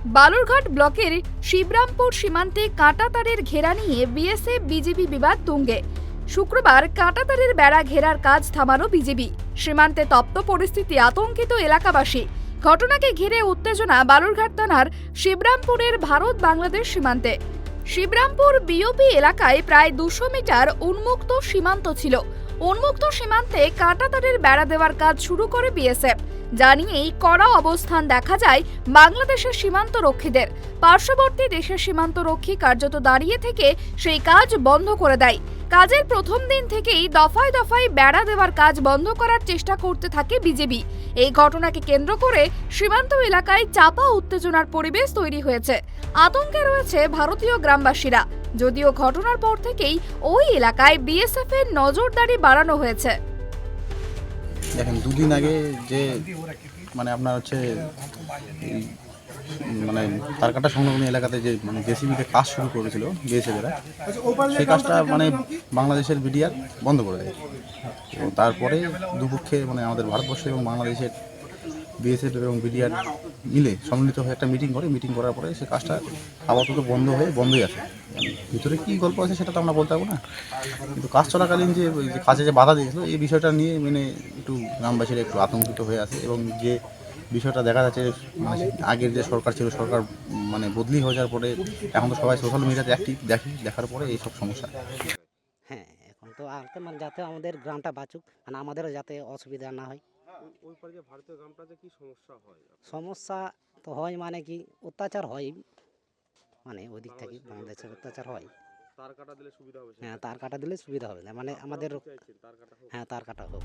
বালুরঘাট ব্লকের শিবরামপুর সীমান্তে কাঁটাতারের ঘেরা নিয়ে বিএসএফ বিজিবি বিবাদ তুঙ্গে। শুক্রবার কাঁটাতারের বেড়া ঘেরার কাজ থামানো বিজিবি। সীমান্তে তপ্ত পরিস্থিতি, আতঙ্কিত এলাকাবাসী। ঘটনাকে ঘিরে উত্তেজনা বালুরঘাট থানার শিবরামপুরের ভারত বাংলাদেশ সীমান্তে। শিবরামপুর বিওপি এলাকায় প্রায় 200 মিটার উন্মুক্ত সীমান্ত ছিল। উন্মুক্ত সীমান্তে কাঁটাতারের বেড়া দেওয়ার কাজ শুরু করে বিএসএফ। জানিয়েই কড়া অবস্থান দেখা যায় বাংলাদেশের সীমান্ত রক্ষীদের। পার্শ্ববর্তী দেশের সীমান্ত রক্ষী কার্যত দাঁড়িয়ে থেকে সেই কাজ বন্ধ করে দেয়। কাজের প্রথম দিন থেকেই দফায় দফায় বেড়া দেওয়ার কাজ বন্ধ করার চেষ্টা করতে থাকে বিজেপি। এই ঘটনাকে কেন্দ্র করে সীমান্ত এলাকায় চাপা উত্তেজনার পরিবেশ তৈরি হয়েছে। আতঙ্কে রয়েছে ভারতীয় গ্রামবাসীরা। যদিও ঘটনার পর থেকেই ওই এলাকায় বিএসএফ এর নজরদারি বাড়ানো হয়েছে। দেখেন, দুদিন আগে যে আপনার হচ্ছে তারকাটা সংলগ্ন এলাকাতে যে জেসিবিতে কাজ শুরু করেছিল বিএসএফেরা, সেই কাজটা বাংলাদেশের বিডিআর বন্ধ করে দেয়। তো তারপরে দুপক্ষে আমাদের ভারতবর্ষ এবং বাংলাদেশের বিএসএফ এবং বিডিআর মিলে সম্মিলিত হয়ে একটা মিটিং করে। মিটিং করার পরে সে কাজটা আপাতত বন্ধই আছে। ভিতরে কী গল্প আছে সেটা তো আমরা বলতে পারবো না, কিন্তু কাজ চলাকালীন যে কাজে যে বাধা দিয়েছিল এই বিষয়টা নিয়ে একটু গ্রামবাসীরা একটু আতঙ্কিত হয়ে আছে। এবং যে বিষয়টা দেখা যাচ্ছে, আগের যে সরকার ছিল, সরকার বদলি হয়ে যাওয়ার পরে এখন তো সবাই সোশ্যাল মিডিয়াতে অ্যাক্টিভ, দেখার পরে এইসব সমস্যা। হ্যাঁ, এখন তো যাতে আমাদের গ্রামটা বাঁচুক, আমাদেরও যাতে অসুবিধা না হয়। ওই পারে যে ভারতীয় গ্রামটাতে কি সমস্যা হয়? সমস্যা তো হয়, কি অত্যাচার হয়, ওই দিক থেকে বাংলাদেশের অত্যাচার হয়। তার কাটা দিলে সুবিধা হবে? হ্যাঁ, তার কাটা দিলে সুবিধা হবে না, আমাদের হ্যাঁ তার কাটা হোক।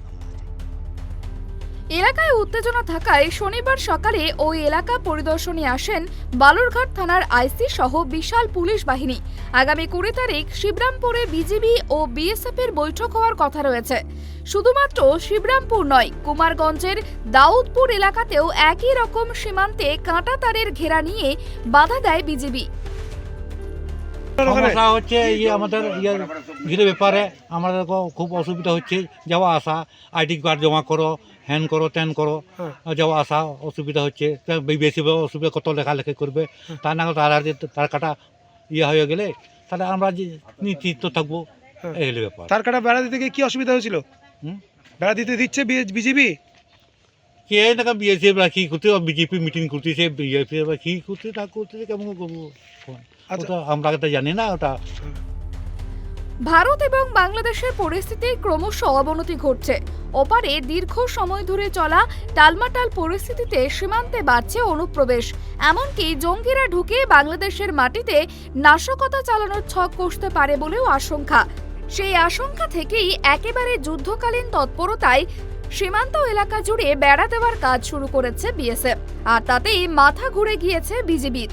এলাকায় উত্তেজনা থাকায় শনিবার সকালে ওই এলাকা পরিদর্শনে আসেন বালুরঘাট থানার আইসি সহ বিশাল পুলিশ বাহিনী। আগামী 20 তারিখ শিবরামপুরে বিজিবি ও বিএসএফ এর বৈঠক হওয়ার কথা রয়েছে। শুধুমাত্র শিবরামপুর নয়, কুমারগঞ্জের দাউদপুর এলাকাতেও একই রকম সীমান্তে কাঁটাতারের ঘেরা নিয়ে বাধা দেয় বিজিবি। সমস্যা হচ্ছে আমাদের ঘিরে ব্যাপারে আমাদের খুব অসুবিধা হচ্ছে। যাওয়া আসা, আইডি কার্ড জমা করো, হ্যান করো, ত্যান করো, যাওয়া আসা অসুবিধা হচ্ছে। বেশি অসুবিধা, কত লেখালেখি করবে, তা না তার কাটা হয়ে গেলে তাহলে আমরা যে নিশ্চিত থাকবো। এই হলো ব্যাপার। তার কাটা বেড়া দিতে গিয়ে কি অসুবিধা হয়েছিল? বেড়া দিতে দিচ্ছে বিজেপি? কে না বিএসএফ কি করতে, বিজেপি মিটিং করতেছে, বিএসএফ কি করতে না করতেছে, কেমন করবো ওটা আমরা তো জানি না। ওটা ভারত এবং বাংলাদেশের পরিস্থিতির ক্রমশ অবনতি ঘটছে। ওপারে দীর্ঘ সময় ধরে চলা টালমাটাল পরিস্থিতিতে সীমান্তে বাড়ছে অনুপ্রবেশ। এমনকি জঙ্গিরা ঢুকে বাংলাদেশের মাটিতে নাশকতা চালানোর ছক কষতে পারে বলেও আশঙ্কা। সেই আশঙ্কা থেকেই একেবারে যুদ্ধকালীন তৎপরতায় সীমান্ত এলাকা জুড়ে বেড়া দেওয়ার কাজ শুরু করেছে বিএসএফ। আর তাতেই মাথা ঘুরে গিয়েছে বিজিবির।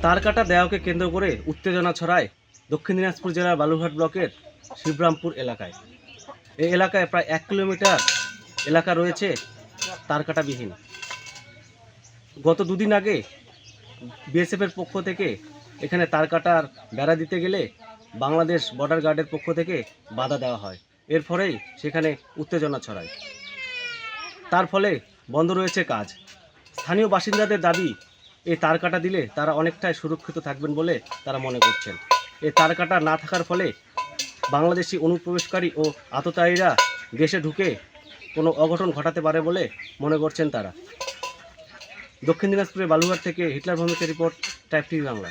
তার কাটা দেওয়াকে কেন্দ্র করে উত্তেজনা ছড়ায় দক্ষিণ দিনাজপুর জেলার বালুরঘাট ব্লকের শিবরামপুর এলাকায়। এই এলাকায় প্রায় 1 কিলোমিটার এলাকা রয়েছে তার কাটাবিহীন। গত 2 দিন আগে বিএসএফের পক্ষ থেকে এখানে তার কাটার বেড়া দিতে গেলে বাংলাদেশ বর্ডার গার্ডের পক্ষ থেকে বাধা দেওয়া হয়। এর ফলেই সেখানে উত্তেজনা ছড়ায়। তার ফলে বন্ধ রয়েছে কাজ। স্থানীয় বাসিন্দাদের দাবি, এই তার কাটা দিলে তারা অনেকটাই সুরক্ষিত থাকবেন বলে তারা মনে করছেন। এই তার কাটা না থাকার ফলে বাংলাদেশি অনুপ্রবেশকারী ও আততায়ীরা দেশে ঢুকে কোনো অঘটন ঘটাতে পারে বলে মনে করছেন তারা। দক্ষিণ দিনাজপুরের বালুরঘাট থেকে হিটলার ভৌমিকের রিপোর্ট, টাইপ টিভি বাংলা।